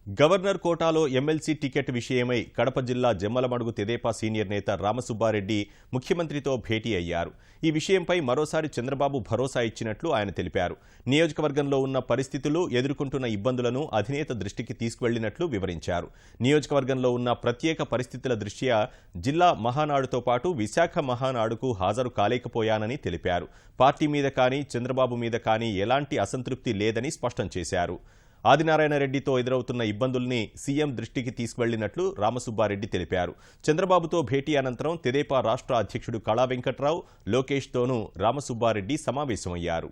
Governor కోటాలో MLC ticket విషయమై కడప జిల్లా జమ్మలమడుగు తెదేపా సీనియర్ నేత రామసుబ్బారెడ్డి ముఖ్యమంత్రితో భేటీ అయ్యారు. ఈ విషయంపై మరోసారి చంద్రబాబు భరోసా ఇచ్చినట్లు ఆయన తెలిపారు. నియోజకవర్గంలో ఉన్న పరిస్థితులు, ఎదుర్కొంటున్న ఇబ్బందులను అధినేత దృష్టికి తీసుకువెళ్లినట్లు వివరించారు. నియోజకవర్గంలో ఉన్న ప్రత్యేక పరిస్థితుల దృష్ట్యా జిల్లా మహానాడుతో పాటు విశాఖ మహానాడుకు హాజరు కాలేకపోయానని తెలిపారు. పార్టీ మీద కానీ చంద్రబాబు మీద కానీ ఎలాంటి అసంతృప్తి లేదని స్పష్టం చేశారు. ఆదినారాయణ రెడ్డితో ఎదురవుతున్న ఇబ్బందుల్ని సీఎం దృష్టికి తీసుకువెళ్లినట్లు రామసుబ్బారెడ్డి తెలిపారు. చంద్రబాబుతో భేటీ అనంతరం తెదేపా రాష్ట్ర అధ్యక్షుడు కళా వెంకట్రావు, లోకేష్తోనూ రామసుబ్బారెడ్డి సమావేశమయ్యారు.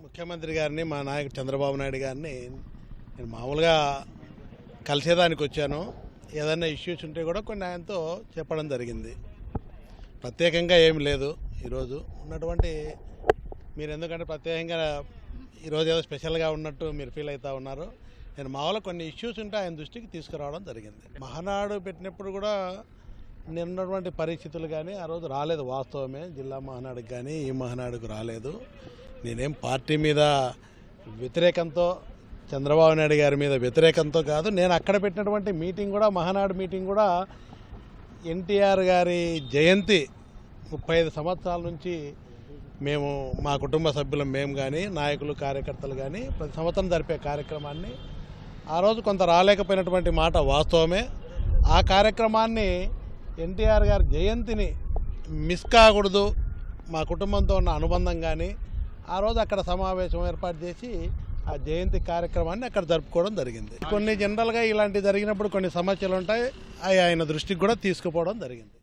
ముఖ్యమంత్రి గారిని, మా నాయకుడు చంద్రబాబు నాయుడు గారిని నేను మామూలుగా కలిసేదానికి వచ్చాను. ఏదైనా ఇష్యూస్ ఉంటే కూడా కొన్ని ఆయనతో చెప్పడం జరిగింది. ప్రత్యేకంగా ఏమి లేదు. ఈరోజు ఉన్నటువంటి మీరు ఎందుకంటే ప్రత్యేకంగా ఈరోజు ఏదో స్పెషల్గా ఉన్నట్టు మీరు ఫీల్ అవుతూ ఉన్నారు. నేను మామూలుగా కొన్ని ఇష్యూస్ ఉంటే ఆయన దృష్టికి తీసుకురావడం జరిగింది. మహానాడు పెట్టినప్పుడు కూడా నిన్నటువంటి పరిస్థితులు కానీ ఆ రోజు రాలేదు. వాస్తవమే, జిల్లా మహానాడుకు కానీ ఈ మహానాడుకు రాలేదు. నేనేం పార్టీ మీద వ్యతిరేకంతో, చంద్రబాబు నాయుడు గారి మీద వ్యతిరేకంతో కాదు. నేను అక్కడ పెట్టినటువంటి మీటింగ్ కూడా, మహానాడు మీటింగ్ కూడా ఎన్టీఆర్ గారి జయంతి 35 సంవత్సరాల నుంచి మేము, మా కుటుంబ సభ్యులం మేము కానీ, నాయకులు, కార్యకర్తలు కానీ ప్రతి సంవత్సరం జరిపే కార్యక్రమాన్ని ఆ రోజు కొంత రాలేకపోయినటువంటి మాట వాస్తవమే. ఆ కార్యక్రమాన్ని ఎన్టీఆర్ గారి జయంతిని మిస్ కాకూడదు, మా కుటుంబంతో ఉన్న అనుబంధం కానీ ఆ రోజు అక్కడ సమావేశం ఏర్పాటు చేసి ఆ జయంతి కార్యక్రమాన్ని అక్కడ జరుపుకోవడం జరిగింది. కొన్ని జనరల్గా ఇలాంటివి జరిగినప్పుడు కొన్ని సమస్యలు ఉంటాయి, ఆయన దృష్టికి కూడా తీసుకుపోవడం జరిగింది.